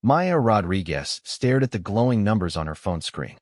Maya Rodriguez stared at the glowing numbers on her phone screen.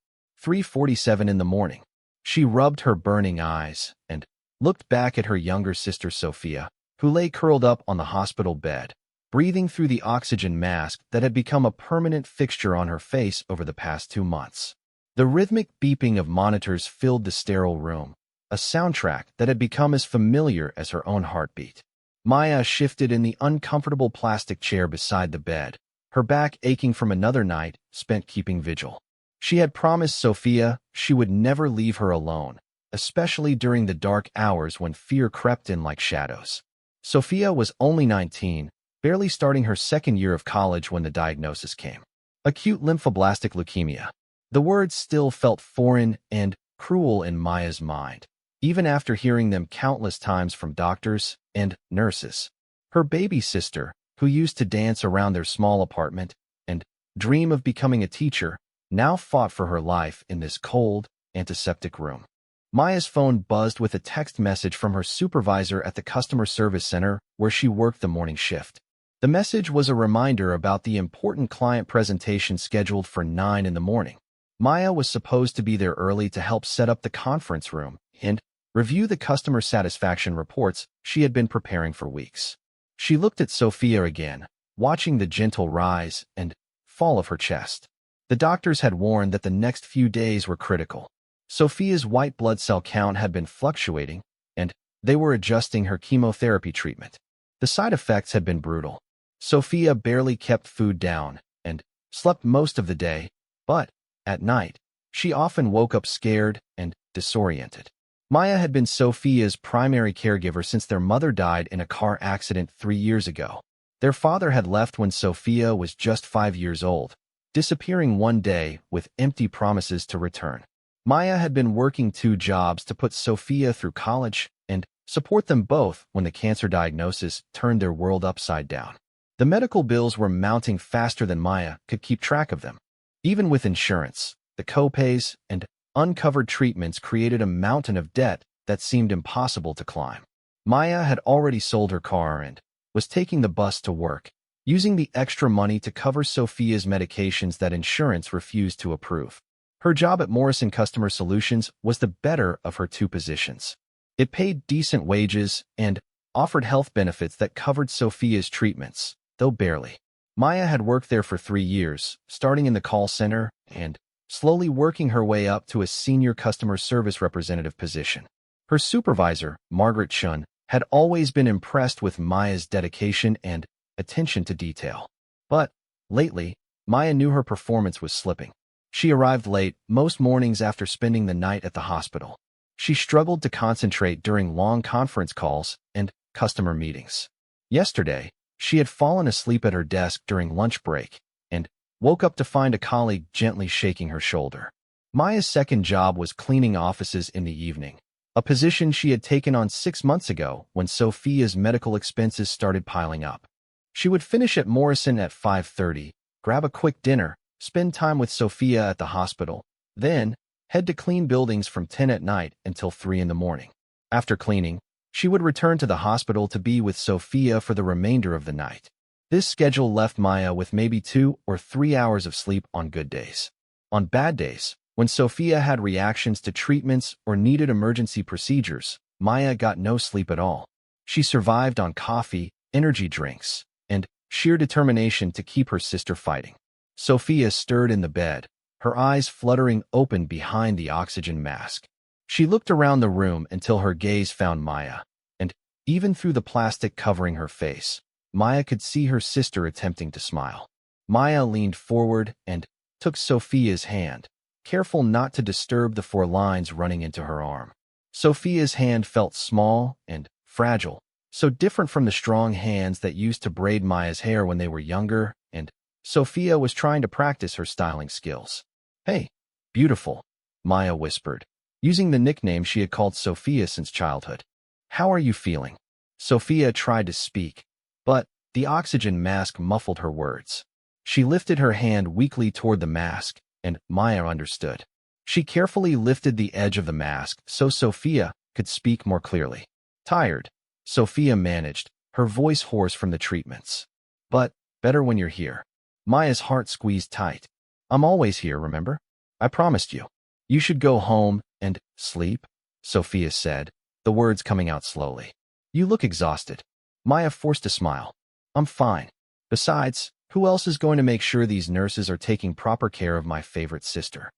3:47 in the morning. She rubbed her burning eyes and looked back at her younger sister Sophia, who lay curled up on the hospital bed, breathing through the oxygen mask that had become a permanent fixture on her face over the past 2 months. The rhythmic beeping of monitors filled the sterile room, a soundtrack that had become as familiar as her own heartbeat. Maya shifted in the uncomfortable plastic chair beside the bed, her back aching from another night spent keeping vigil. She had promised Sophia she would never leave her alone, especially during the dark hours when fear crept in like shadows. Sophia was only 19, barely starting her second year of college when the diagnosis came. Acute lymphoblastic leukemia. The words still felt foreign and cruel in Maya's mind, even after hearing them countless times from doctors and nurses. Her baby sister, who used to dance around their small apartment and dream of becoming a teacher, now fought for her life in this cold, antiseptic room. Maya's phone buzzed with a text message from her supervisor at the customer service center where she worked the morning shift. The message was a reminder about the important client presentation scheduled for 9 in the morning. Maya was supposed to be there early to help set up the conference room and review the customer satisfaction reports she had been preparing for weeks. She looked at Sophia again, watching the gentle rise and fall of her chest. The doctors had warned that the next few days were critical. Sophia's white blood cell count had been fluctuating, and they were adjusting her chemotherapy treatment. The side effects had been brutal. Sophia barely kept food down and slept most of the day, but at night, she often woke up scared and disoriented. Maya had been Sophia's primary caregiver since their mother died in a car accident 3 years ago. Their father had left when Sophia was just 5 years old, disappearing one day with empty promises to return. Maya had been working 2 jobs to put Sophia through college and support them both when the cancer diagnosis turned their world upside down. The medical bills were mounting faster than Maya could keep track of them. Even with insurance, the copays and uncovered treatments created a mountain of debt that seemed impossible to climb. Maya had already sold her car and was taking the bus to work, using the extra money to cover Sophia's medications that insurance refused to approve. Her job at Morrison Customer Solutions was the better of her 2 positions. It paid decent wages and offered health benefits that covered Sophia's treatments, though barely. Maya had worked there for 3 years, starting in the call center and slowly working her way up to a senior customer service representative position. Her supervisor, Margaret Chun, had always been impressed with Maya's dedication and attention to detail. But lately, Maya knew her performance was slipping. She arrived late most mornings after spending the night at the hospital. She struggled to concentrate during long conference calls and customer meetings. Yesterday, she had fallen asleep at her desk during lunch break and woke up to find a colleague gently shaking her shoulder. Maya's second job was cleaning offices in the evening, a position she had taken on 6 months ago when Sophia's medical expenses started piling up. She would finish at Morrison at 5:30, grab a quick dinner, spend time with Sophia at the hospital, then head to clean buildings from 10 at night until 3 in the morning. After cleaning, she would return to the hospital to be with Sophia for the remainder of the night. This schedule left Maya with maybe 2 or 3 hours of sleep on good days. On bad days, when Sophia had reactions to treatments or needed emergency procedures, Maya got no sleep at all. She survived on coffee, energy drinks, and sheer determination to keep her sister fighting. Sophia stirred in the bed, her eyes fluttering open behind the oxygen mask. She looked around the room until her gaze found Maya, and even through the plastic covering her face, Maya could see her sister attempting to smile. Maya leaned forward and took Sophia's hand, careful not to disturb the 4 lines running into her arm. Sophia's hand felt small and fragile, so different from the strong hands that used to braid Maya's hair when they were younger, and Sophia was trying to practice her styling skills. "Hey, beautiful," Maya whispered, using the nickname she had called Sophia since childhood. "How are you feeling?" Sophia tried to speak, but the oxygen mask muffled her words. She lifted her hand weakly toward the mask, and Maya understood. She carefully lifted the edge of the mask so Sophia could speak more clearly. "Tired," Sophia managed, her voice hoarse from the treatments. "But better when you're here." Maya's heart squeezed tight. I'm always here, remember? I promised you. You should go home and sleep, Sophia said, the words coming out slowly. You look exhausted. Maya forced a smile. I'm fine. Besides, who else is going to make sure these nurses are taking proper care of my favorite sister?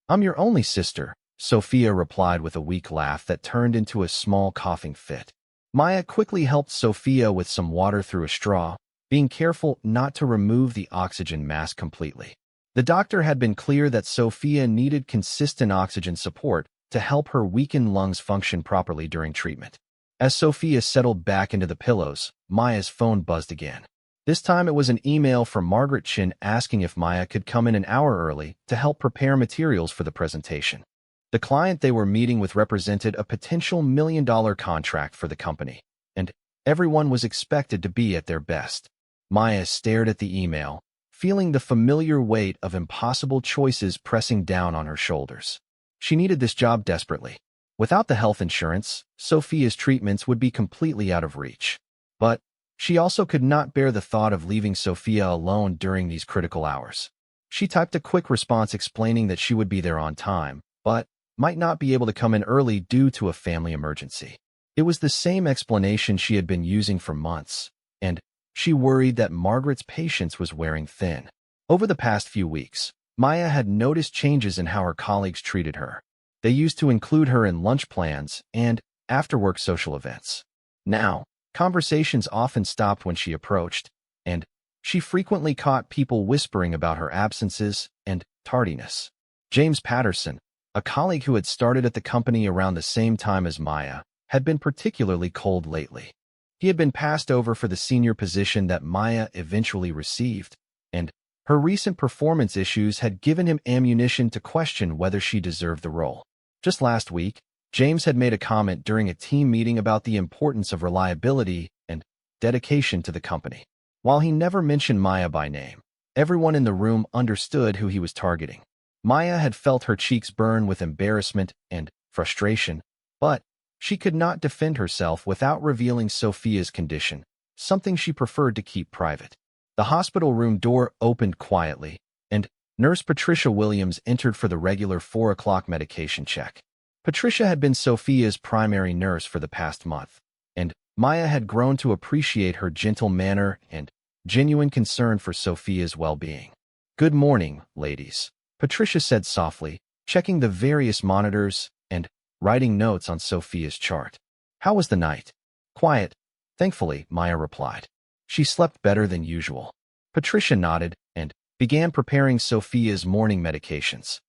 I'm your only sister, Sophia replied with a weak laugh that turned into a small coughing fit. Maya quickly helped Sophia with some water through a straw, being careful not to remove the oxygen mask completely. The doctor had been clear that Sophia needed consistent oxygen support to help her weakened lungs function properly during treatment. As Sophia settled back into the pillows, Maya's phone buzzed again. This time it was an email from Margaret Chin asking if Maya could come in an hour early to help prepare materials for the presentation. The client they were meeting with represented a potential $1 million contract for the company, and everyone was expected to be at their best. Maya stared at the email, feeling the familiar weight of impossible choices pressing down on her shoulders. She needed this job desperately. Without the health insurance, Sophia's treatments would be completely out of reach. But she also could not bear the thought of leaving Sophia alone during these critical hours. She typed a quick response explaining that she would be there on time, but might not be able to come in early due to a family emergency. It was the same explanation she had been using for months, and she worried that Margaret's patience was wearing thin. Over the past few weeks, Maya had noticed changes in how her colleagues treated her. They used to include her in lunch plans and after-work social events. Now, conversations often stopped when she approached, and she frequently caught people whispering about her absences and tardiness. James Patterson, a colleague who had started at the company around the same time as Maya, had been particularly cold lately. He had been passed over for the senior position that Maya eventually received, and her recent performance issues had given him ammunition to question whether she deserved the role. Just last week, James had made a comment during a team meeting about the importance of reliability and dedication to the company. While he never mentioned Maya by name, everyone in the room understood who he was targeting. Maya had felt her cheeks burn with embarrassment and frustration, but she could not defend herself without revealing Sophia's condition, something she preferred to keep private. The hospital room door opened quietly, and Nurse Patricia Williams entered for the regular 4 o'clock medication check. Patricia had been Sophia's primary nurse for the past month, and Maya had grown to appreciate her gentle manner and genuine concern for Sophia's well-being. Good morning, ladies, Patricia said softly, checking the various monitors and writing notes on Sophia's chart. How was the night? Quiet, thankfully, Maya replied. She slept better than usual. Patricia nodded and began preparing Sophia's morning medications.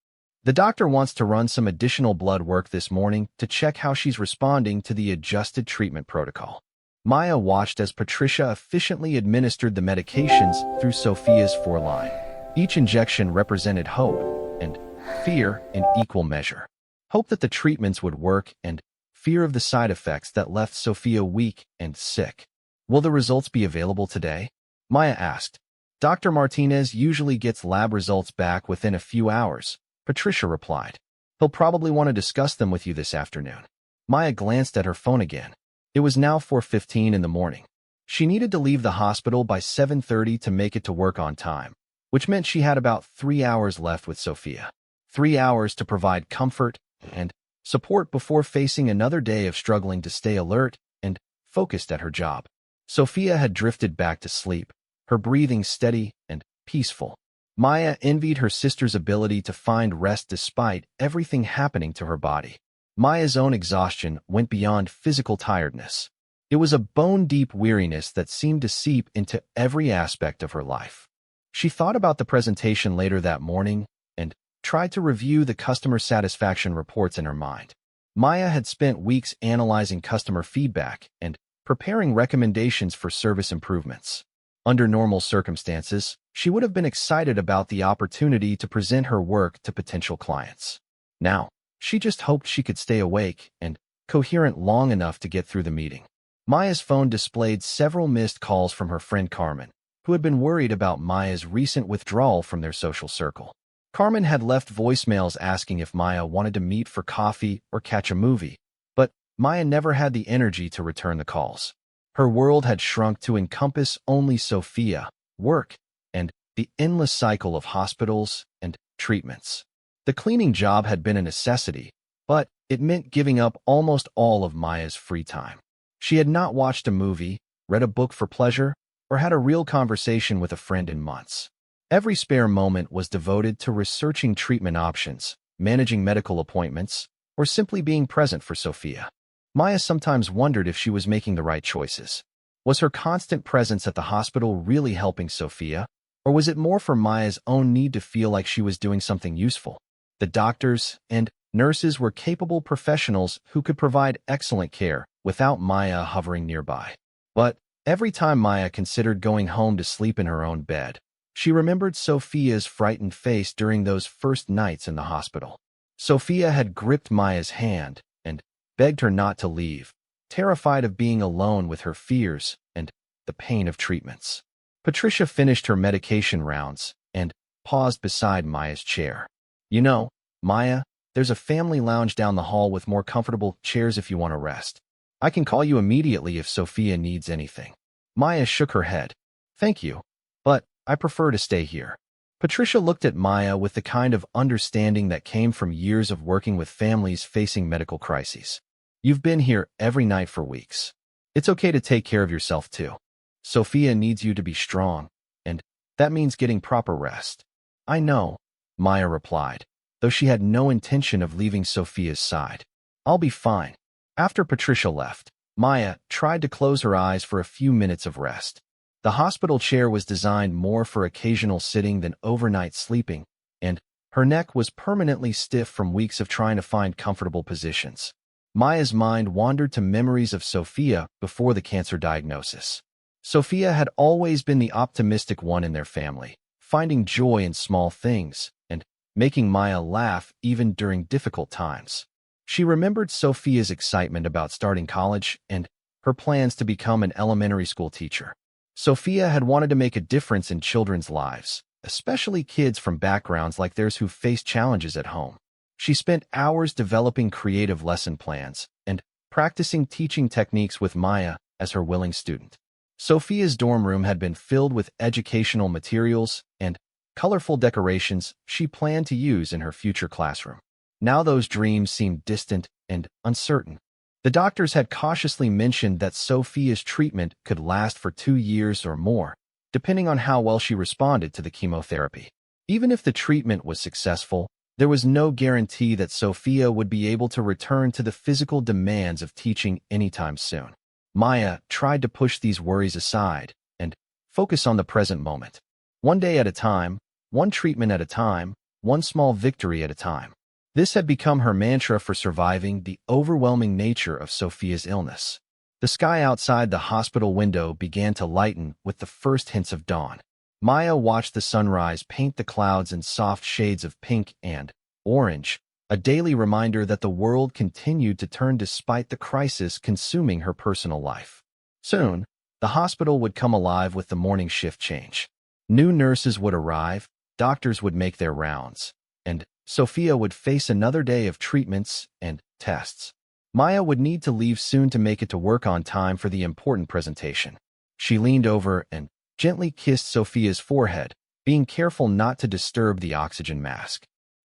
The doctor wants to run some additional blood work this morning to check how she's responding to the adjusted treatment protocol. Maya watched as Patricia efficiently administered the medications through Sophia's foreline. Each injection represented hope and fear in equal measure. Hope that the treatments would work and fear of the side effects that left Sophia weak and sick. Will the results be available today? Maya asked. Dr. Martinez usually gets lab results back within a few hours, Patricia replied. He'll probably want to discuss them with you this afternoon. Maya glanced at her phone again. It was now 4:15 in the morning. She needed to leave the hospital by 7:30 to make it to work on time, which meant she had about 3 hours left with Sophia. 3 hours to provide comfort and support before facing another day of struggling to stay alert and focused at her job. Sophia had drifted back to sleep, her breathing steady and peaceful. Maya envied her sister's ability to find rest despite everything happening to her body. Maya's own exhaustion went beyond physical tiredness. It was a bone-deep weariness that seemed to seep into every aspect of her life. She thought about the presentation later that morning and tried to review the customer satisfaction reports in her mind. Maya had spent weeks analyzing customer feedback and preparing recommendations for service improvements. Under normal circumstances, she would have been excited about the opportunity to present her work to potential clients. Now, she just hoped she could stay awake and coherent long enough to get through the meeting. Maya's phone displayed several missed calls from her friend Carmen, who had been worried about Maya's recent withdrawal from their social circle. Carmen had left voicemails asking if Maya wanted to meet for coffee or catch a movie, but Maya never had the energy to return the calls. Her world had shrunk to encompass only Sophia, work, and the endless cycle of hospitals and treatments. The cleaning job had been a necessity, but it meant giving up almost all of Maya's free time. She had not watched a movie, read a book for pleasure, or had a real conversation with a friend in months. Every spare moment was devoted to researching treatment options, managing medical appointments, or simply being present for Sophia. Maya sometimes wondered if she was making the right choices. Was her constant presence at the hospital really helping Sophia, or was it more for Maya's own need to feel like she was doing something useful? The doctors and nurses were capable professionals who could provide excellent care without Maya hovering nearby. But every time Maya considered going home to sleep in her own bed, she remembered Sophia's frightened face during those first nights in the hospital. Sophia had gripped Maya's hand and begged her not to leave, terrified of being alone with her fears and the pain of treatments. Patricia finished her medication rounds and paused beside Maya's chair. "You know, Maya, there's a family lounge down the hall with more comfortable chairs if you want to rest. I can call you immediately if Sophia needs anything." Maya shook her head. "Thank you, but I prefer to stay here." Patricia looked at Maya with the kind of understanding that came from years of working with families facing medical crises. "You've been here every night for weeks. It's okay to take care of yourself too. Sophia needs you to be strong, and that means getting proper rest." "I know," Maya replied, though she had no intention of leaving Sophia's side. "I'll be fine." After Patricia left, Maya tried to close her eyes for a few minutes of rest. The hospital chair was designed more for occasional sitting than overnight sleeping, and her neck was permanently stiff from weeks of trying to find comfortable positions. Maya's mind wandered to memories of Sophia before the cancer diagnosis. Sophia had always been the optimistic one in their family, finding joy in small things and making Maya laugh even during difficult times. She remembered Sophia's excitement about starting college and her plans to become an elementary school teacher. Sophia had wanted to make a difference in children's lives, especially kids from backgrounds like theirs who faced challenges at home. She spent hours developing creative lesson plans and practicing teaching techniques with Maya as her willing student. Sophia's dorm room had been filled with educational materials and colorful decorations she planned to use in her future classroom. Now those dreams seemed distant and uncertain. The doctors had cautiously mentioned that Sophia's treatment could last for 2 years or more, depending on how well she responded to the chemotherapy. Even if the treatment was successful, there was no guarantee that Sophia would be able to return to the physical demands of teaching anytime soon. Maya tried to push these worries aside and focus on the present moment. One day at a time, one treatment at a time, one small victory at a time. This had become her mantra for surviving the overwhelming nature of Sophia's illness. The sky outside the hospital window began to lighten with the first hints of dawn. Maya watched the sunrise paint the clouds in soft shades of pink and orange, a daily reminder that the world continued to turn despite the crisis consuming her personal life. Soon, the hospital would come alive with the morning shift change. New nurses would arrive, doctors would make their rounds, and Sophia would face another day of treatments and tests. Maya would need to leave soon to make it to work on time for the important presentation. She leaned over and gently kissed Sophia's forehead, being careful not to disturb the oxygen mask.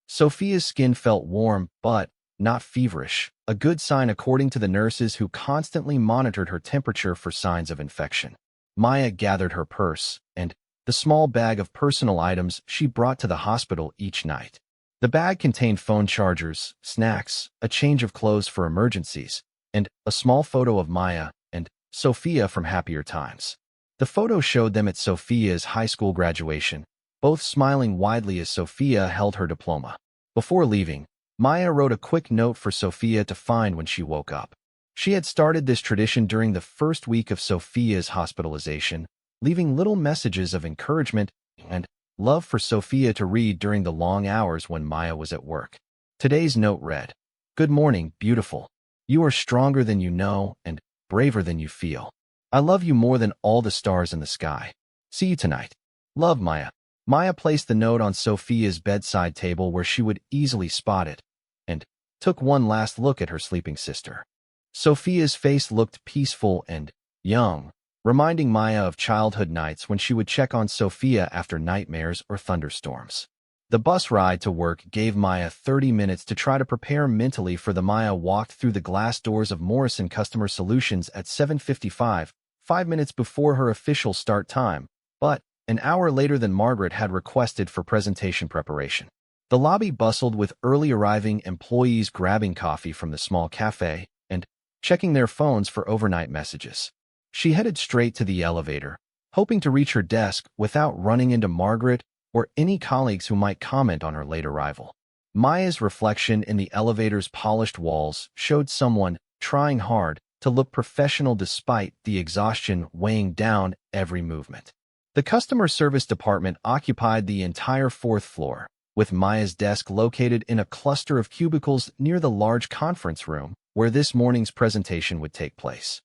Sophia's skin felt warm, but not feverish, a good sign according to the nurses who constantly monitored her temperature for signs of infection. Maya gathered her purse and the small bag of personal items she brought to the hospital each night. The bag contained phone chargers, snacks, a change of clothes for emergencies, and a small photo of Maya and Sophia from happier times. The photo showed them at Sophia's high school graduation, both smiling widely as Sophia held her diploma. Before leaving, Maya wrote a quick note for Sophia to find when she woke up. She had started this tradition during the first week of Sophia's hospitalization, leaving little messages of encouragement and love for Sophia to read during the long hours when Maya was at work. Today's note read, "Good morning, beautiful. You are stronger than you know and braver than you feel. I love you more than all the stars in the sky. See you tonight. Love, Maya." Maya placed the note on Sophia's bedside table where she would easily spot it, and took one last look at her sleeping sister. Sophia's face looked peaceful and young, reminding Maya of childhood nights when she would check on Sophia after nightmares or thunderstorms. The bus ride to work gave Maya 30 minutes to try to prepare mentally for the Maya walked through the glass doors of Morrison Customer Solutions at 7:55, 5 minutes before her official start time, but an hour later than Margaret had requested for presentation preparation. The lobby bustled with early arriving employees grabbing coffee from the small cafe and checking their phones for overnight messages. She headed straight to the elevator, hoping to reach her desk without running into Margaret or any colleagues who might comment on her late arrival. Maya's reflection in the elevator's polished walls showed someone trying hard to look professional despite the exhaustion weighing down every movement. The customer service department occupied the entire fourth floor, with Maya's desk located in a cluster of cubicles near the large conference room where this morning's presentation would take place.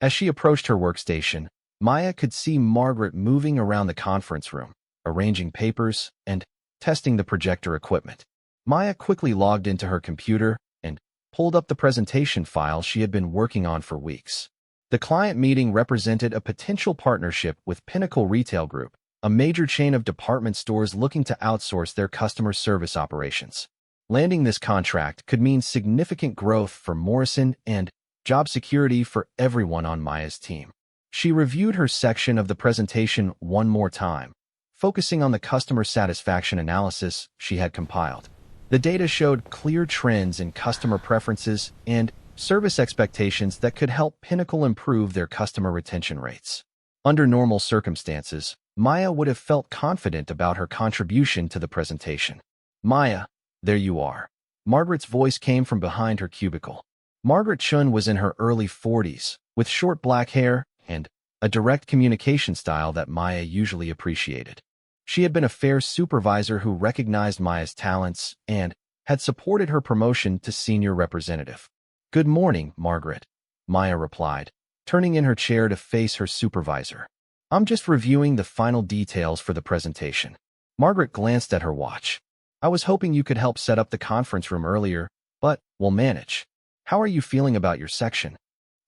As she approached her workstation, Maya could see Margaret moving around the conference room, arranging papers, and testing the projector equipment. Maya quickly logged into her computer and pulled up the presentation file she had been working on for weeks. The client meeting represented a potential partnership with Pinnacle Retail Group, a major chain of department stores looking to outsource their customer service operations. Landing this contract could mean significant growth for Morrison and job security for everyone on Maya's team. She reviewed her section of the presentation one more time, focusing on the customer satisfaction analysis she had compiled. The data showed clear trends in customer preferences and service expectations that could help Pinnacle improve their customer retention rates. Under normal circumstances, Maya would have felt confident about her contribution to the presentation. "Maya, there you are." Margaret's voice came from behind her cubicle. Margaret Chun was in her early 40s, with short black hair and a direct communication style that Maya usually appreciated. She had been a fair supervisor who recognized Maya's talents and had supported her promotion to senior representative. "Good morning, Margaret," Maya replied, turning in her chair to face her supervisor. "I'm just reviewing the final details for the presentation." Margaret glanced at her watch. "I was hoping you could help set up the conference room earlier, but we'll manage. How are you feeling about your section?"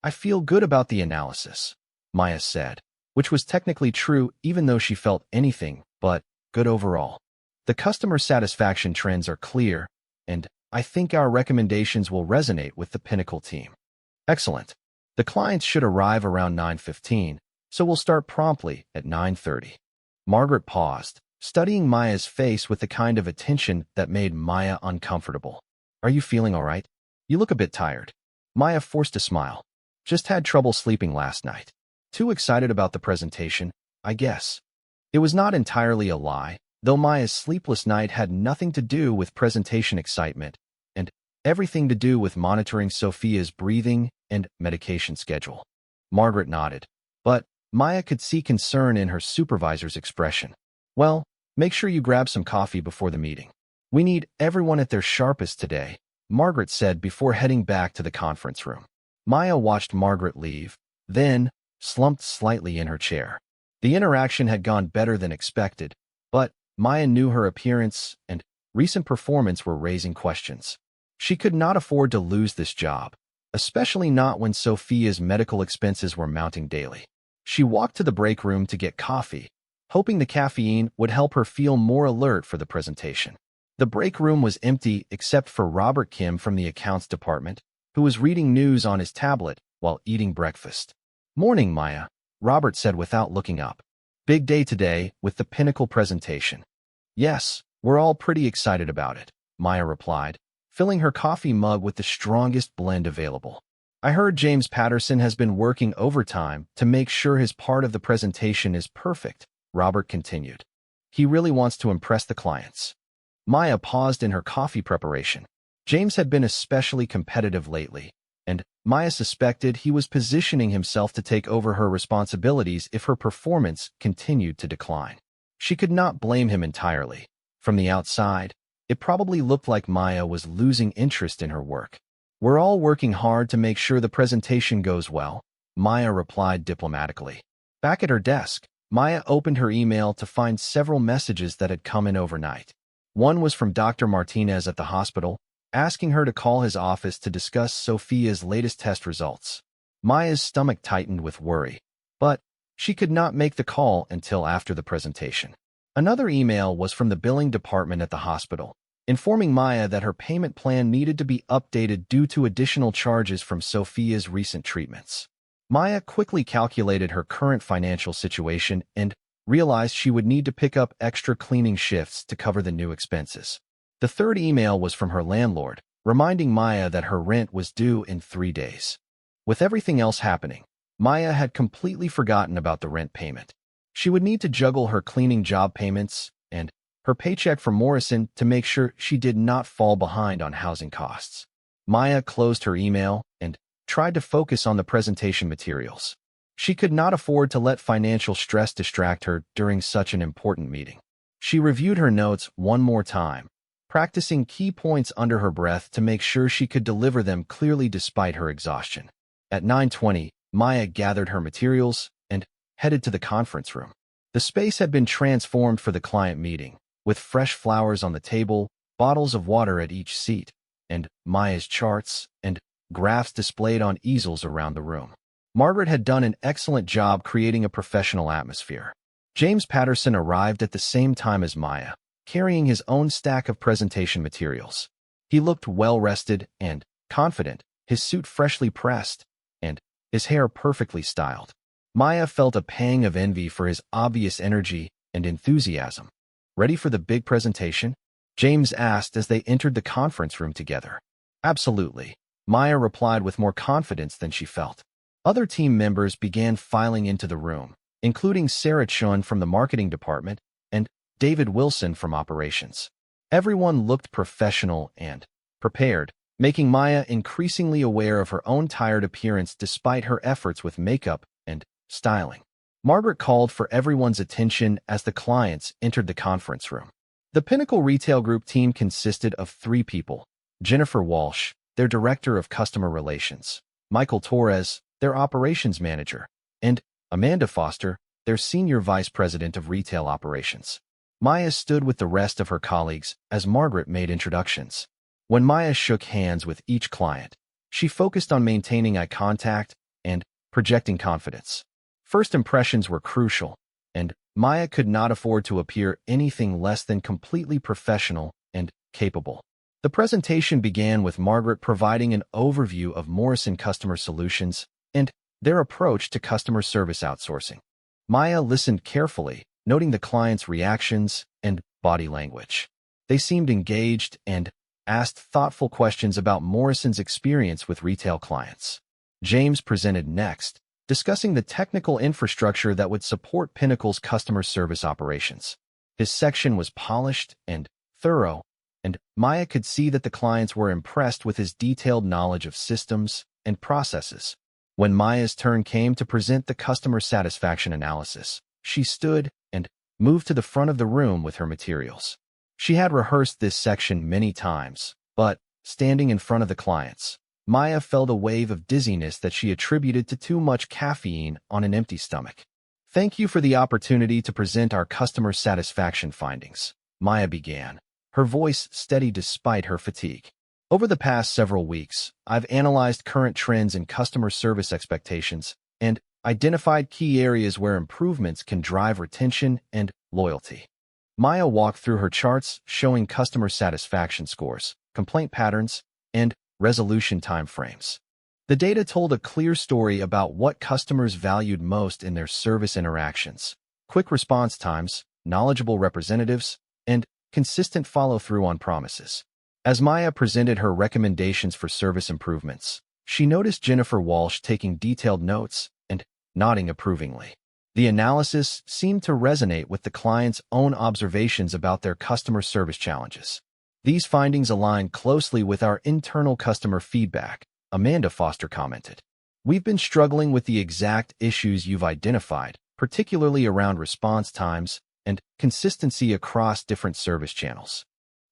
"I feel good about the analysis," Maya said, which was technically true even though she felt anything but good overall. "The customer satisfaction trends are clear, and I think our recommendations will resonate with the Pinnacle team." "Excellent. The clients should arrive around 9:15, so we'll start promptly at 9:30. Margaret paused, studying Maya's face with the kind of attention that made Maya uncomfortable. "Are you feeling all right? You look a bit tired." Maya forced a smile. "Just had trouble sleeping last night. Too excited about the presentation, I guess." It was not entirely a lie, though Maya's sleepless night had nothing to do with presentation excitement and everything to do with monitoring Sophia's breathing and medication schedule. Margaret nodded, but Maya could see concern in her supervisor's expression. "Well, make sure you grab some coffee before the meeting. We need everyone at their sharpest today," Margaret said before heading back to the conference room. Maya watched Margaret leave, then slumped slightly in her chair. The interaction had gone better than expected, but Maya knew her appearance and recent performance were raising questions. She could not afford to lose this job, especially not when Sophia's medical expenses were mounting daily. She walked to the break room to get coffee, hoping the caffeine would help her feel more alert for the presentation. The break room was empty except for Robert Kim from the accounts department, who was reading news on his tablet while eating breakfast. "Morning, Maya," Robert said without looking up. "Big day today with the Pinnacle presentation." "Yes, we're all pretty excited about it," Maya replied, filling her coffee mug with the strongest blend available. "I heard James Patterson has been working overtime to make sure his part of the presentation is perfect," Robert continued. "He really wants to impress the clients." Maya paused in her coffee preparation. James had been especially competitive lately, and Maya suspected he was positioning himself to take over her responsibilities if her performance continued to decline. She could not blame him entirely. From the outside, it probably looked like Maya was losing interest in her work. "We're all working hard to make sure the presentation goes well," Maya replied diplomatically. Back at her desk, Maya opened her email to find several messages that had come in overnight. One was from Dr. Martinez at the hospital, asking her to call his office to discuss Sophia's latest test results. Maya's stomach tightened with worry, but She could not make the call until after the presentation. Another email was from the billing department at the hospital, informing Maya that her payment plan needed to be updated due to additional charges from Sophia's recent treatments. Maya quickly calculated her current financial situation and realized she would need to pick up extra cleaning shifts to cover the new expenses. The third email was from her landlord, reminding Maya that her rent was due in 3 days. With everything else happening, Maya had completely forgotten about the rent payment. She would need to juggle her cleaning job payments and her paycheck from Morrison to make sure she did not fall behind on housing costs. Maya closed her email and tried to focus on the presentation materials. She could not afford to let financial stress distract her during such an important meeting. She reviewed her notes one more time, practicing key points under her breath to make sure she could deliver them clearly despite her exhaustion. At 9:20, Maya gathered her materials and headed to the conference room. The space had been transformed for the client meeting, with fresh flowers on the table, bottles of water at each seat, and Maya's charts and graphs displayed on easels around the room. Margaret had done an excellent job creating a professional atmosphere. James Patterson arrived at the same time as Maya, carrying his own stack of presentation materials. He looked well-rested and confident, his suit freshly pressed, and his hair perfectly styled. Maya felt a pang of envy for his obvious energy and enthusiasm. "Ready for the big presentation?" James asked as they entered the conference room together. "Absolutely," Maya replied with more confidence than she felt. Other team members began filing into the room, including Sarah Chun from the marketing department and David Wilson from operations. Everyone looked professional and prepared, making Maya increasingly aware of her own tired appearance despite her efforts with makeup and styling. Margaret called for everyone's attention as the clients entered the conference room. The Pinnacle Retail Group team consisted of 3 people: Jennifer Walsh, their Director of Customer Relations; Michael Torres, their Operations Manager; and Amanda Foster, their Senior Vice President of Retail Operations. Maya stood with the rest of her colleagues as Margaret made introductions. When Maya shook hands with each client, she focused on maintaining eye contact and projecting confidence. First impressions were crucial, and Maya could not afford to appear anything less than completely professional and capable. The presentation began with Margaret providing an overview of Morrison Customer Solutions and their approach to customer service outsourcing. Maya listened carefully, noting the client's reactions and body language. They seemed engaged and asked thoughtful questions about Morrison's experience with retail clients. James presented next, discussing the technical infrastructure that would support Pinnacle's customer service operations. His section was polished and thorough, and Maya could see that the clients were impressed with his detailed knowledge of systems and processes. When Maya's turn came to present the customer satisfaction analysis, she stood and moved to the front of the room with her materials. She had rehearsed this section many times, but, standing in front of the clients, Maya felt a wave of dizziness that she attributed to too much caffeine on an empty stomach. "Thank you for the opportunity to present our customer satisfaction findings," Maya began, her voice steady despite her fatigue. "Over the past several weeks, I've analyzed current trends in customer service expectations and identified key areas where improvements can drive retention and loyalty." Maya walked through her charts showing customer satisfaction scores, complaint patterns, and resolution timeframes. The data told a clear story about what customers valued most in their service interactions: quick response times, knowledgeable representatives, and consistent follow-through on promises. As Maya presented her recommendations for service improvements, she noticed Jennifer Walsh taking detailed notes and nodding approvingly. The analysis seemed to resonate with the client's own observations about their customer service challenges. "These findings align closely with our internal customer feedback," Amanda Foster commented. "We've been struggling with the exact issues you've identified, particularly around response times and consistency across different service channels."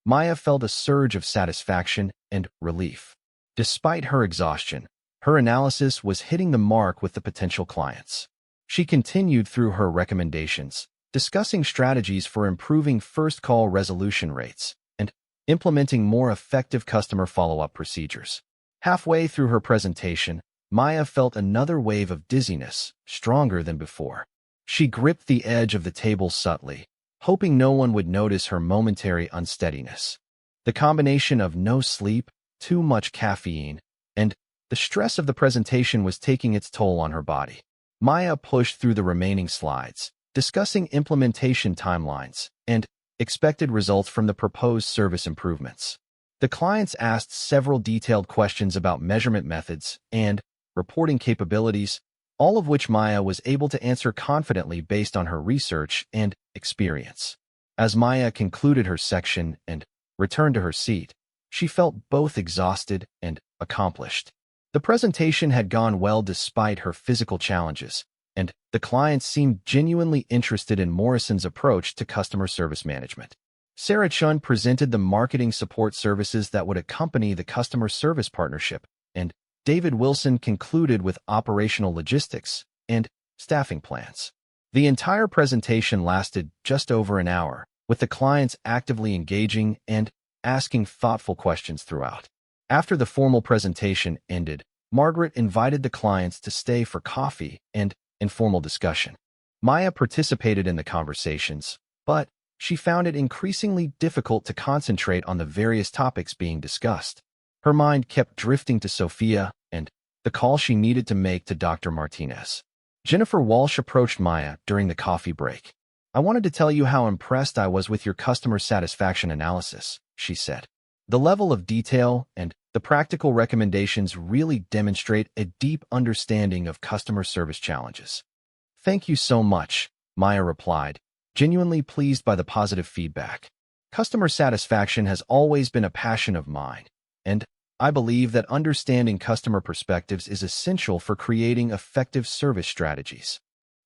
Maya felt a surge of satisfaction and relief. Despite her exhaustion, her analysis was hitting the mark with the potential clients. She continued through her recommendations, discussing strategies for improving first-call resolution rates and implementing more effective customer follow-up procedures. Halfway through her presentation, Maya felt another wave of dizziness, stronger than before. She gripped the edge of the table subtly, hoping no one would notice her momentary unsteadiness. The combination of no sleep, too much caffeine, and the stress of the presentation was taking its toll on her body. Maya pushed through the remaining slides, discussing implementation timelines and expected results from the proposed service improvements. The clients asked several detailed questions about measurement methods and reporting capabilities, all of which Maya was able to answer confidently based on her research and experience. As Maya concluded her section and returned to her seat, she felt both exhausted and accomplished. The presentation had gone well despite her physical challenges, and the clients seemed genuinely interested in Morrison's approach to customer service management. Sarah Chun presented the marketing support services that would accompany the customer service partnership, and David Wilson concluded with operational logistics and staffing plans. The entire presentation lasted just over an hour, with the clients actively engaging and asking thoughtful questions throughout. After the formal presentation ended, Margaret invited the clients to stay for coffee and informal discussion. Maya participated in the conversations, but she found it increasingly difficult to concentrate on the various topics being discussed. Her mind kept drifting to Sophia and the call she needed to make to Dr. Martinez. Jennifer Walsh approached Maya during the coffee break. "I wanted to tell you how impressed I was with your customer satisfaction analysis," she said. "The level of detail and the practical recommendations really demonstrate a deep understanding of customer service challenges." "Thank you so much," Maya replied, genuinely pleased by the positive feedback. "Customer satisfaction has always been a passion of mine, and I believe that understanding customer perspectives is essential for creating effective service strategies."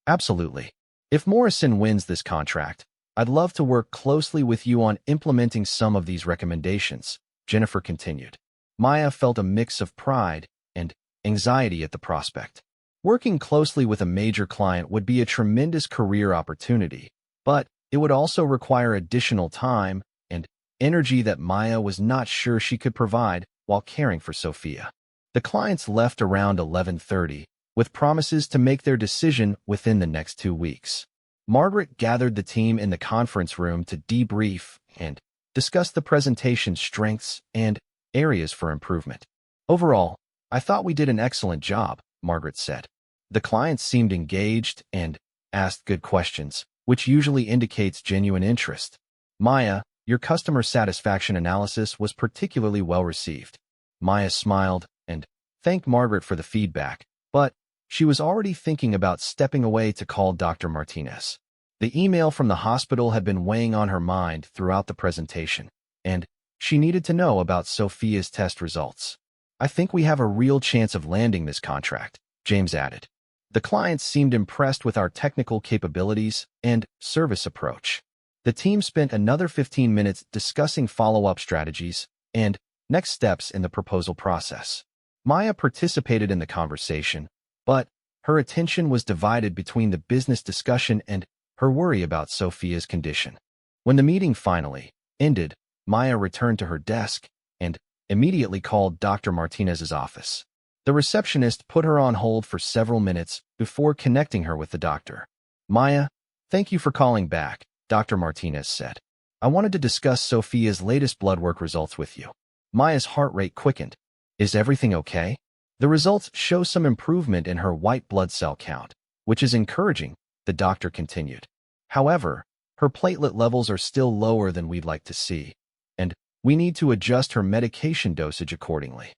"Absolutely. If Morrison wins this contract, I'd love to work closely with you on implementing some of these recommendations," Jennifer continued. Maya felt a mix of pride and anxiety at the prospect. Working closely with a major client would be a tremendous career opportunity, but it would also require additional time and energy that Maya was not sure she could provide while caring for Sophia. The clients left around 11:30, with promises to make their decision within the next 2 weeks. Margaret gathered the team in the conference room to debrief and discuss the presentation's strengths and areas for improvement. "Overall, I thought we did an excellent job," Margaret said. "The clients seemed engaged and asked good questions, which usually indicates genuine interest. Maya, your customer satisfaction analysis was particularly well received." Maya smiled and thanked Margaret for the feedback, but she was already thinking about stepping away to call Dr. Martinez. The email from the hospital had been weighing on her mind throughout the presentation, and she needed to know about Sophia's test results. "I think we have a real chance of landing this contract," James added. "The clients seemed impressed with our technical capabilities and service approach." The team spent another 15 minutes discussing follow-up strategies and next steps in the proposal process. Maya participated in the conversation, but her attention was divided between the business discussion and her worry about Sophia's condition. When the meeting finally ended, Maya returned to her desk and immediately called Dr. Martinez's office. The receptionist put her on hold for several minutes before connecting her with the doctor. "Maya, thank you for calling back," Dr. Martinez said. "I wanted to discuss Sophia's latest blood work results with you." Maya's heart rate quickened. "Is everything okay?" "The results show some improvement in her white blood cell count, which is encouraging," the doctor continued. "However, her platelet levels are still lower than we'd like to see, and we need to adjust her medication dosage accordingly."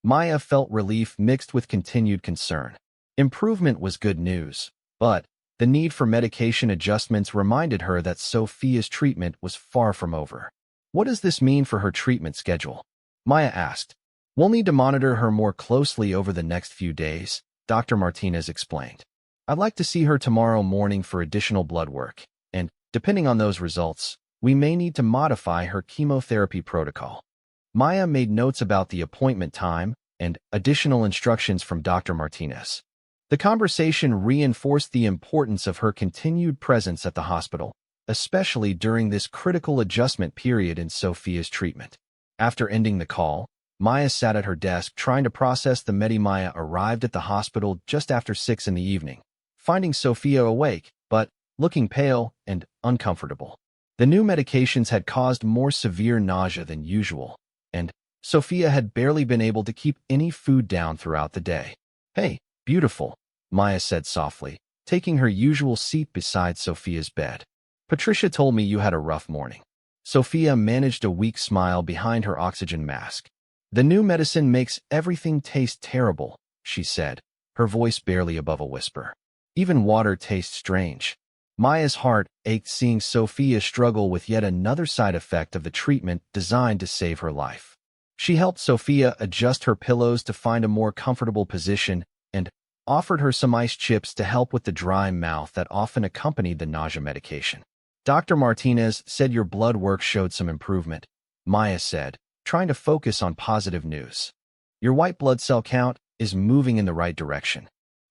Maya felt relief mixed with continued concern. Improvement was good news, but the need for medication adjustments reminded her that Sophia's treatment was far from over. "What does this mean for her treatment schedule?" Maya asked. "We'll need to monitor her more closely over the next few days," Dr. Martinez explained. "I'd like to see her tomorrow morning for additional blood work, and depending on those results, we may need to modify her chemotherapy protocol." Maya made notes about the appointment time and additional instructions from Dr. Martinez. The conversation reinforced the importance of her continued presence at the hospital, especially during this critical adjustment period in Sophia's treatment. After ending the call, Maya sat at her desk trying to process the Maya arrived at the hospital just after 6 in the evening, finding Sophia awake, but looking pale and uncomfortable. The new medications had caused more severe nausea than usual, and Sophia had barely been able to keep any food down throughout the day. "Hey, beautiful," Maya said softly, taking her usual seat beside Sophia's bed. "Patricia told me you had a rough morning." Sophia managed a weak smile behind her oxygen mask. "The new medicine makes everything taste terrible," she said, her voice barely above a whisper. "Even water tastes strange." Maya's heart ached seeing Sophia struggle with yet another side effect of the treatment designed to save her life. She helped Sophia adjust her pillows to find a more comfortable position and offered her some ice chips to help with the dry mouth that often accompanied the nausea medication. "Dr. Martinez said your blood work showed some improvement," Maya said, trying to focus on positive news. "Your white blood cell count is moving in the right direction."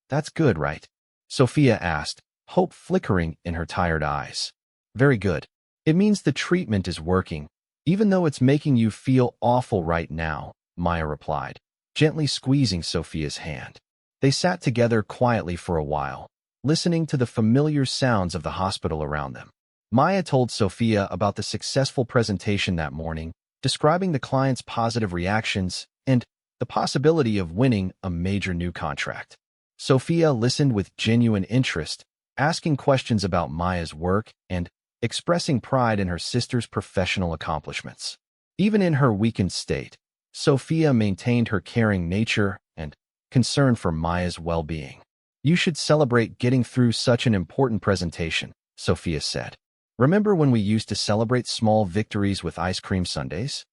"That's good, right?" Sophia asked, hope flickering in her tired eyes. "Very good. It means the treatment is working, even though it's making you feel awful right now," Maya replied, gently squeezing Sophia's hand. They sat together quietly for a while, listening to the familiar sounds of the hospital around them. Maya told Sophia about the successful presentation that morning, describing the client's positive reactions and the possibility of winning a major new contract. Sophia listened with genuine interest, asking questions about Maya's work and expressing pride in her sister's professional accomplishments. Even in her weakened state, Sophia maintained her caring nature and concern for Maya's well-being. "You should celebrate getting through such an important presentation," Sophia said. "Remember when we used to celebrate small victories with ice cream sundaes?"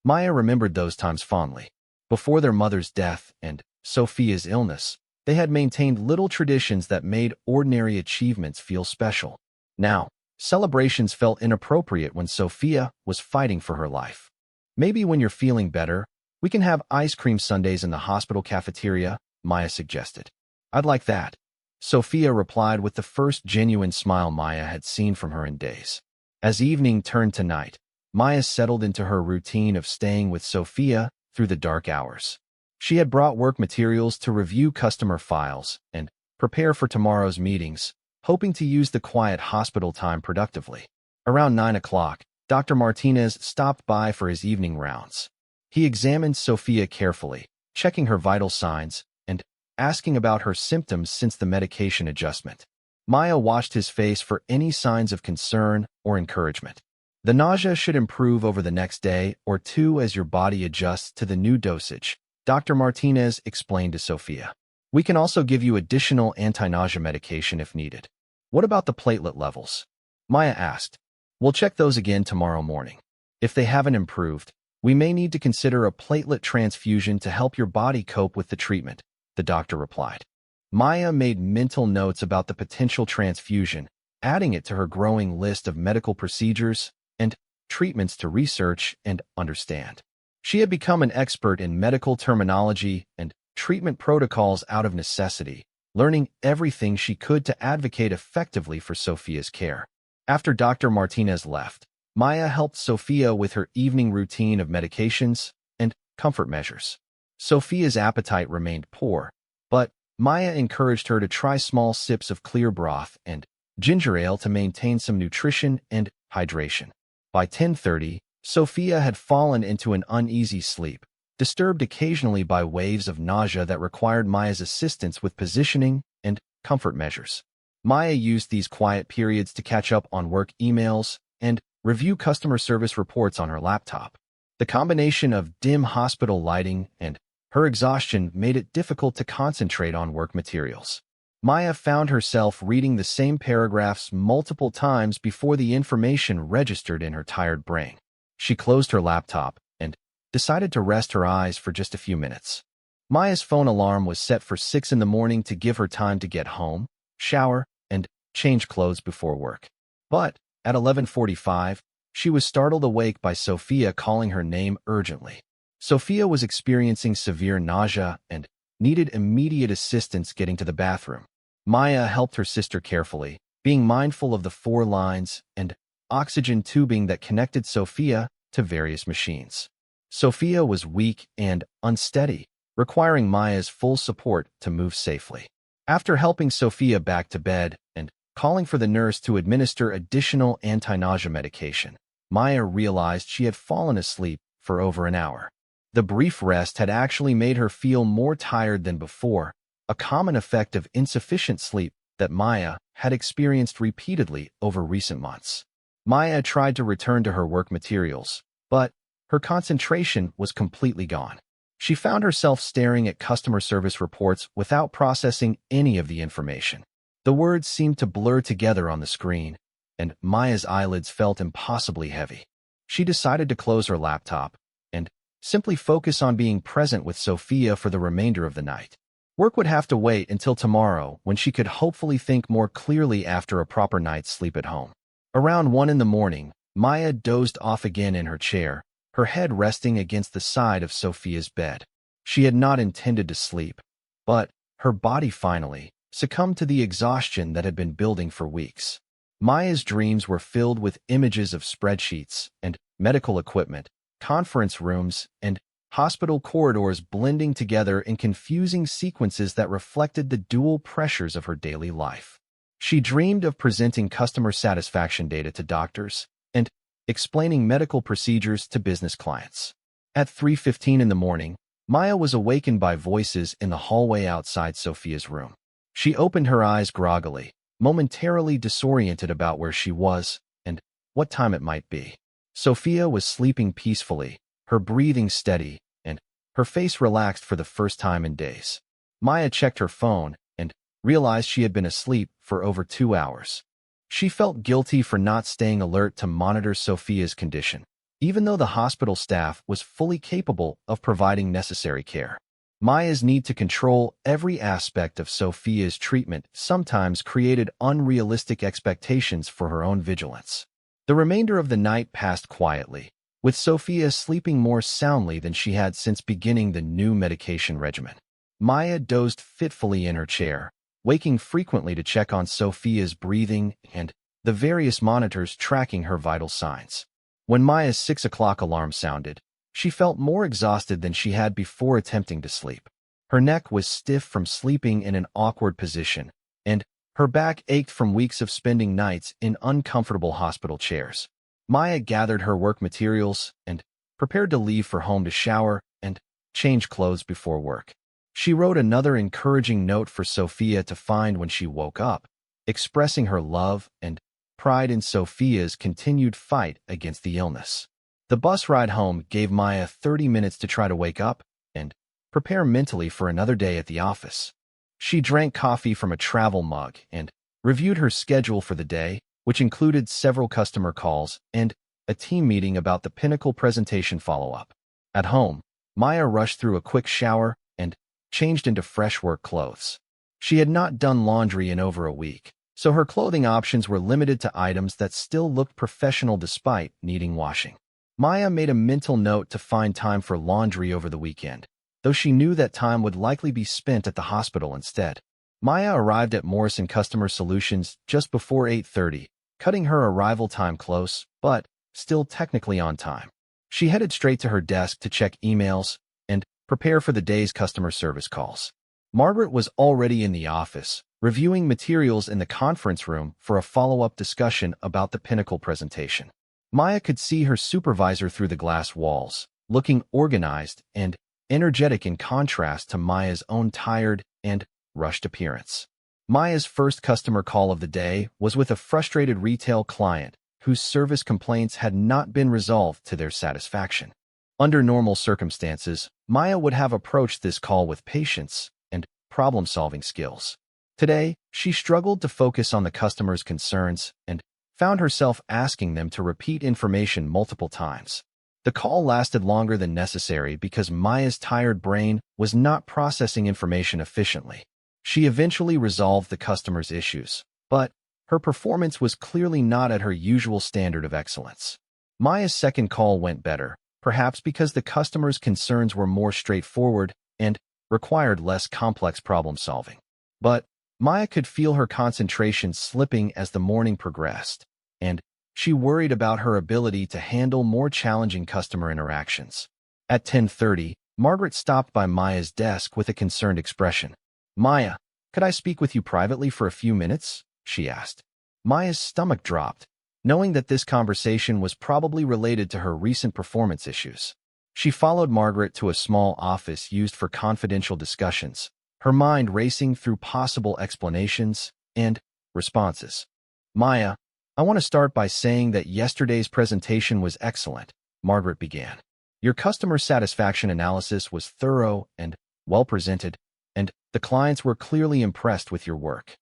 Maya remembered those times fondly. Before their mother's death and Sophia's illness, they had maintained little traditions that made ordinary achievements feel special. Now, celebrations felt inappropriate when Sophia was fighting for her life. "Maybe when you're feeling better, we can have ice cream sundaes in the hospital cafeteria," Maya suggested. "I'd like that," Sophia replied with the first genuine smile Maya had seen from her in days. As evening turned to night, Maya settled into her routine of staying with Sophia through the dark hours. She had brought work materials to review customer files and prepare for tomorrow's meetings, hoping to use the quiet hospital time productively. Around 9 o'clock, Dr. Martinez stopped by for his evening rounds. He examined Sophia carefully, checking her vital signs and asking about her symptoms since the medication adjustment. Maya watched his face for any signs of concern or encouragement. "The nausea should improve over the next day or two as your body adjusts to the new dosage," Dr. Martinez explained to Sophia. "We can also give you additional anti-nausea medication if needed." "What about the platelet levels?" Maya asked. "We'll check those again tomorrow morning. If they haven't improved, we may need to consider a platelet transfusion to help your body cope with the treatment," the doctor replied. Maya made mental notes about the potential transfusion, adding it to her growing list of medical procedures and treatments to research and understand. She had become an expert in medical terminology and treatment protocols out of necessity, learning everything she could to advocate effectively for Sophia's care. After Dr. Martinez left, Maya helped Sophia with her evening routine of medications and comfort measures. Sophia's appetite remained poor, but Maya encouraged her to try small sips of clear broth and ginger ale to maintain some nutrition and hydration. By 10:30, Sophia had fallen into an uneasy sleep, disturbed occasionally by waves of nausea that required Maya's assistance with positioning and comfort measures. Maya used these quiet periods to catch up on work emails and review customer service reports on her laptop. The combination of dim hospital lighting and her exhaustion made it difficult to concentrate on work materials. Maya found herself reading the same paragraphs multiple times before the information registered in her tired brain. She closed her laptop and decided to rest her eyes for just a few minutes. Maya's phone alarm was set for 6 in the morning to give her time to get home, shower, and change clothes before work. But at 11:45, she was startled awake by Sophia calling her name urgently. Sophia was experiencing severe nausea and needed immediate assistance getting to the bathroom. Maya helped her sister carefully, being mindful of the 4 lines and oxygen tubing that connected Sophia to various machines. Sophia was weak and unsteady, requiring Maya's full support to move safely. After helping Sophia back to bed and calling for the nurse to administer additional anti-nausea medication. Maya realized she had fallen asleep for over an hour. The brief rest had actually made her feel more tired than before, a common effect of insufficient sleep that Maya had experienced repeatedly over recent months. Maya tried to return to her work materials, but her concentration was completely gone. She found herself staring at customer service reports without processing any of the information. The words seemed to blur together on the screen, and Maya's eyelids felt impossibly heavy. She decided to close her laptop and simply focus on being present with Sophia for the remainder of the night. Work would have to wait until tomorrow, when she could hopefully think more clearly after a proper night's sleep at home. Around 1 in the morning, Maya dozed off again in her chair, her head resting against the side of Sophia's bed. She had not intended to sleep, but her body finally succumbed to the exhaustion that had been building for weeks. Maya's dreams were filled with images of spreadsheets and medical equipment, conference rooms, and hospital corridors blending together in confusing sequences that reflected the dual pressures of her daily life. She dreamed of presenting customer satisfaction data to doctors and explaining medical procedures to business clients. At 3:15 in the morning, Maya was awakened by voices in the hallway outside Sophia's room. She opened her eyes groggily, momentarily disoriented about where she was and what time it might be. Sophia was sleeping peacefully, her breathing steady, and her face relaxed for the first time in days. Maya checked her phone and realized she had been asleep for over 2 hours. She felt guilty for not staying alert to monitor Sophia's condition, even though the hospital staff was fully capable of providing necessary care. Maya's need to control every aspect of Sophia's treatment sometimes created unrealistic expectations for her own vigilance. The remainder of the night passed quietly, with Sophia sleeping more soundly than she had since beginning the new medication regimen. Maya dozed fitfully in her chair, waking frequently to check on Sophia's breathing and the various monitors tracking her vital signs. When Maya's 6 o'clock alarm sounded, she felt more exhausted than she had before attempting to sleep. Her neck was stiff from sleeping in an awkward position, and her back ached from weeks of spending nights in uncomfortable hospital chairs. Maya gathered her work materials and prepared to leave for home to shower and change clothes before work. She wrote another encouraging note for Sophia to find when she woke up, expressing her love and pride in Sophia's continued fight against the illness. The bus ride home gave Maya 30 minutes to try to wake up and prepare mentally for another day at the office. She drank coffee from a travel mug and reviewed her schedule for the day, which included several customer calls and a team meeting about the Pinnacle presentation follow-up. At home, Maya rushed through a quick shower and changed into fresh work clothes. She had not done laundry in over a week, so her clothing options were limited to items that still looked professional despite needing washing. Maya made a mental note to find time for laundry over the weekend, though she knew that time would likely be spent at the hospital instead. Maya arrived at Morrison Customer Solutions just before 8:30, cutting her arrival time close, but still technically on time. She headed straight to her desk to check emails and prepare for the day's customer service calls. Margaret was already in the office, reviewing materials in the conference room for a follow-up discussion about the Pinnacle presentation. Maya could see her supervisor through the glass walls, looking organized and energetic in contrast to Maya's own tired and rushed appearance. Maya's first customer call of the day was with a frustrated retail client whose service complaints had not been resolved to their satisfaction. Under normal circumstances, Maya would have approached this call with patience and problem-solving skills. Today, she struggled to focus on the customer's concerns and found herself asking them to repeat information multiple times. The call lasted longer than necessary because Maya's tired brain was not processing information efficiently. She eventually resolved the customer's issues, but her performance was clearly not at her usual standard of excellence. Maya's second call went better, perhaps because the customer's concerns were more straightforward and required less complex problem-solving. But Maya could feel her concentration slipping as the morning progressed, and she worried about her ability to handle more challenging customer interactions. At 10:30, Margaret stopped by Maya's desk with a concerned expression. "Maya, could I speak with you privately for a few minutes?" she asked. Maya's stomach dropped, knowing that this conversation was probably related to her recent performance issues. She followed Margaret to a small office used for confidential discussions, her mind racing through possible explanations and responses. Maya, I want to start by saying that yesterday's presentation was excellent, Margaret began. Your customer satisfaction analysis was thorough and well-presented, and the clients were clearly impressed with your work.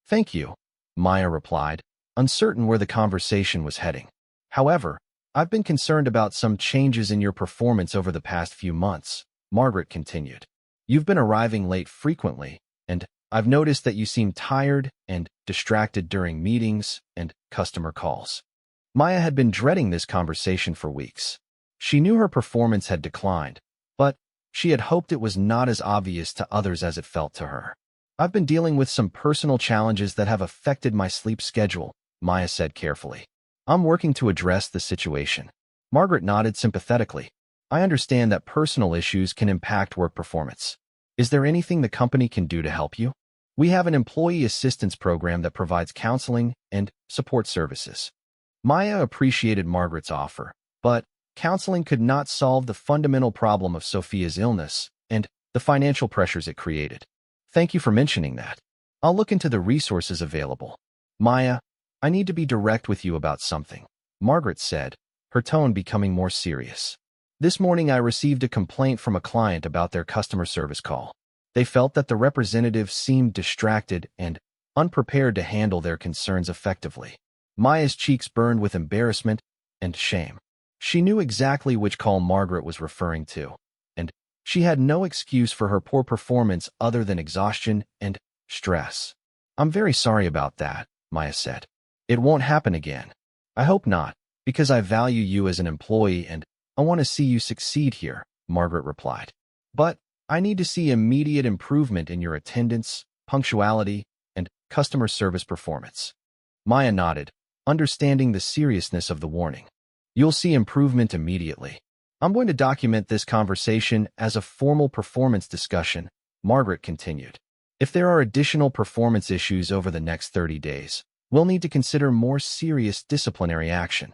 Thank you, Maya replied, uncertain where the conversation was heading. However, I've been concerned about some changes in your performance over the past few months, Margaret continued. You've been arriving late frequently, and I've noticed that you seem tired and distracted during meetings and customer calls. Maya had been dreading this conversation for weeks. She knew her performance had declined, but she had hoped it was not as obvious to others as it felt to her. I've been dealing with some personal challenges that have affected my sleep schedule, Maya said carefully. I'm working to address the situation. Margaret nodded sympathetically. I understand that personal issues can impact work performance. Is there anything the company can do to help you? We have an employee assistance program that provides counseling and support services. Maya appreciated Margaret's offer, but counseling could not solve the fundamental problem of Sophia's illness and the financial pressures it created. Thank you for mentioning that. I'll look into the resources available. Maya, I need to be direct with you about something, Margaret said, her tone becoming more serious. This morning I received a complaint from a client about their customer service call. They felt that the representative seemed distracted and unprepared to handle their concerns effectively. Maya's cheeks burned with embarrassment and shame. She knew exactly which call Margaret was referring to, and she had no excuse for her poor performance other than exhaustion and stress. I'm very sorry about that, Maya said. It won't happen again. I hope not, because I value you as an employee and I want to see you succeed here, Margaret replied. But I need to see immediate improvement in your attendance, punctuality, and customer service performance. Maya nodded, understanding the seriousness of the warning. You'll see improvement immediately. I'm going to document this conversation as a formal performance discussion, Margaret continued. If there are additional performance issues over the next 30 days, we'll need to consider more serious disciplinary action.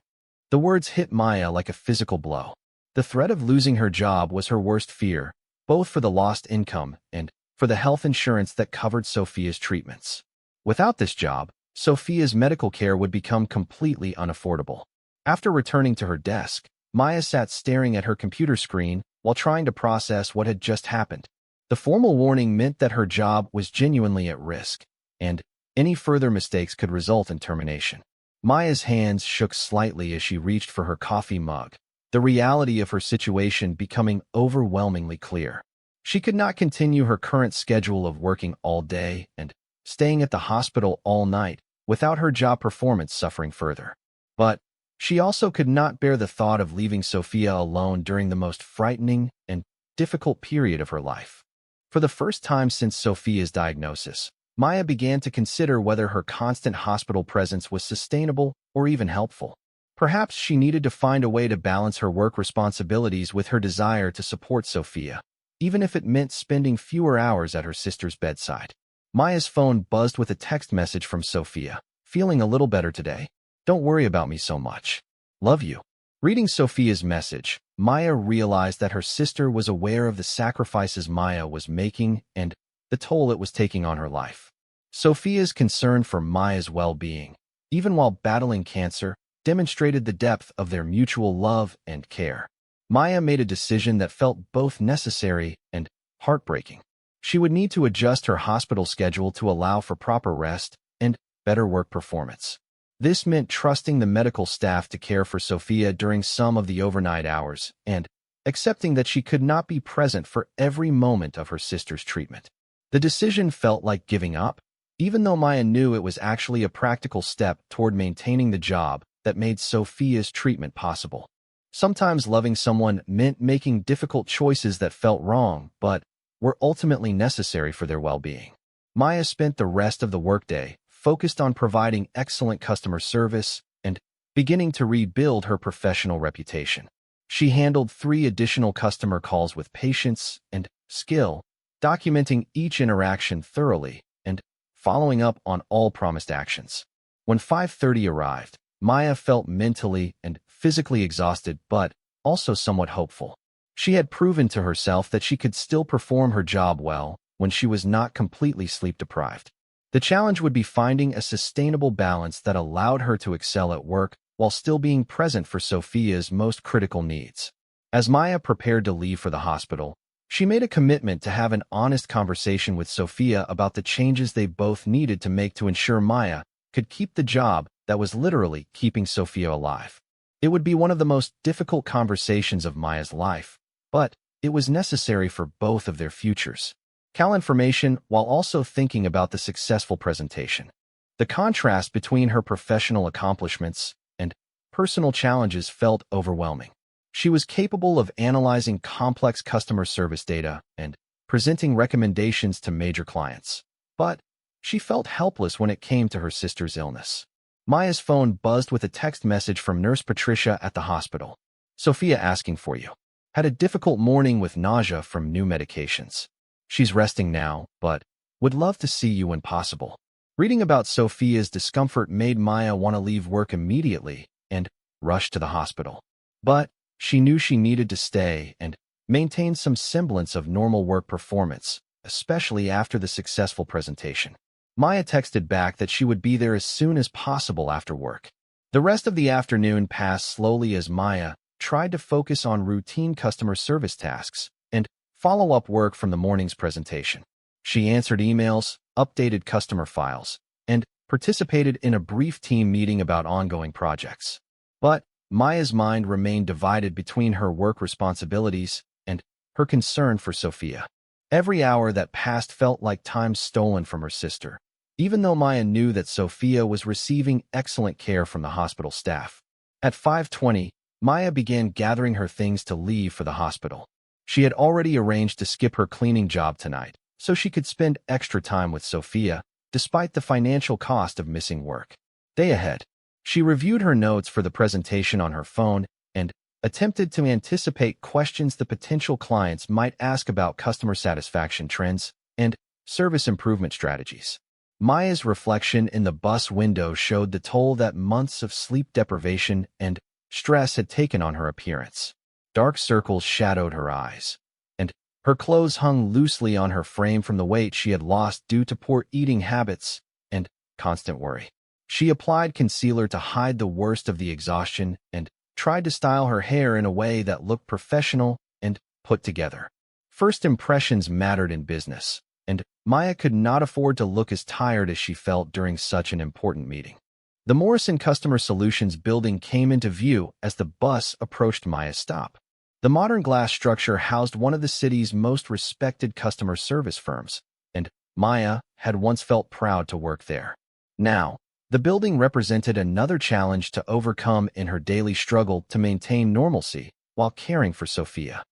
The words hit Maya like a physical blow. The threat of losing her job was her worst fear, both for the lost income and for the health insurance that covered Sophia's treatments. Without this job, Sophia's medical care would become completely unaffordable. After returning to her desk, Maya sat staring at her computer screen while trying to process what had just happened. The formal warning meant that her job was genuinely at risk, and any further mistakes could result in termination. Maya's hands shook slightly as she reached for her coffee mug, the reality of her situation becoming overwhelmingly clear. She could not continue her current schedule of working all day and staying at the hospital all night without her job performance suffering further. But she also could not bear the thought of leaving Sophia alone during the most frightening and difficult period of her life. For the first time since Sophia's diagnosis, Maya began to consider whether her constant hospital presence was sustainable or even helpful. Perhaps she needed to find a way to balance her work responsibilities with her desire to support Sophia, even if it meant spending fewer hours at her sister's bedside. Maya's phone buzzed with a text message from Sophia. Feeling a little better today? Don't worry about me so much. Love you. Reading Sophia's message, Maya realized that her sister was aware of the sacrifices Maya was making and the toll it was taking on her life. Sophia's concern for Maya's well-being, even while battling cancer, demonstrated the depth of their mutual love and care. Maya made a decision that felt both necessary and heartbreaking. She would need to adjust her hospital schedule to allow for proper rest and better work performance. This meant trusting the medical staff to care for Sophia during some of the overnight hours and accepting that she could not be present for every moment of her sister's treatment. The decision felt like giving up, even though Maya knew it was actually a practical step toward maintaining the job that made Sophia's treatment possible. Sometimes loving someone meant making difficult choices that felt wrong, but were ultimately necessary for their well-being. Maya spent the rest of the workday focused on providing excellent customer service and beginning to rebuild her professional reputation. She handled 3 additional customer calls with patience and skill, documenting each interaction thoroughly and following up on all promised actions. When 5:30 arrived, Maya felt mentally and physically exhausted but also somewhat hopeful. She had proven to herself that she could still perform her job well when she was not completely sleep-deprived. The challenge would be finding a sustainable balance that allowed her to excel at work while still being present for Sophia's most critical needs. As Maya prepared to leave for the hospital, she made a commitment to have an honest conversation with Sophia about the changes they both needed to make to ensure Maya could keep the job that was literally keeping Sophia alive. It would be one of the most difficult conversations of Maya's life, but it was necessary for both of their futures. Information while also thinking about the successful presentation. The contrast between her professional accomplishments and personal challenges felt overwhelming. She was capable of analyzing complex customer service data and presenting recommendations to major clients. But she felt helpless when it came to her sister's illness. Maya's phone buzzed with a text message from Nurse Patricia at the hospital. "Sophia asking for you. Had a difficult morning with nausea from new medications. She's resting now, but would love to see you when possible." Reading about Sophia's discomfort made Maya want to leave work immediately and rush to the hospital. But she knew she needed to stay and maintain some semblance of normal work performance, especially after the successful presentation. Maya texted back that she would be there as soon as possible after work. The rest of the afternoon passed slowly as Maya tried to focus on routine customer service tasks and follow-up work from the morning's presentation. She answered emails, updated customer files, and participated in a brief team meeting about ongoing projects. But Maya's mind remained divided between her work responsibilities and her concern for Sophia. Every hour that passed felt like time stolen from her sister, even though Maya knew that Sophia was receiving excellent care from the hospital staff. At 5:20, Maya began gathering her things to leave for the hospital. She had already arranged to skip her cleaning job tonight, so she could spend extra time with Sophia, despite the financial cost of missing work. Day ahead, she reviewed her notes for the presentation on her phone and attempted to anticipate questions the potential clients might ask about customer satisfaction trends and service improvement strategies. Maya's reflection in the bus window showed the toll that months of sleep deprivation and stress had taken on her appearance. Dark circles shadowed her eyes, and her clothes hung loosely on her frame from the weight she had lost due to poor eating habits and constant worry. She applied concealer to hide the worst of the exhaustion and tried to style her hair in a way that looked professional and put together. First impressions mattered in business, and Maya could not afford to look as tired as she felt during such an important meeting. The Morrison Customer Solutions building came into view as the bus approached Maya's stop. The modern glass structure housed one of the city's most respected customer service firms, and Maya had once felt proud to work there. Now, the building represented another challenge to overcome in her daily struggle to maintain normalcy while caring for Sophia.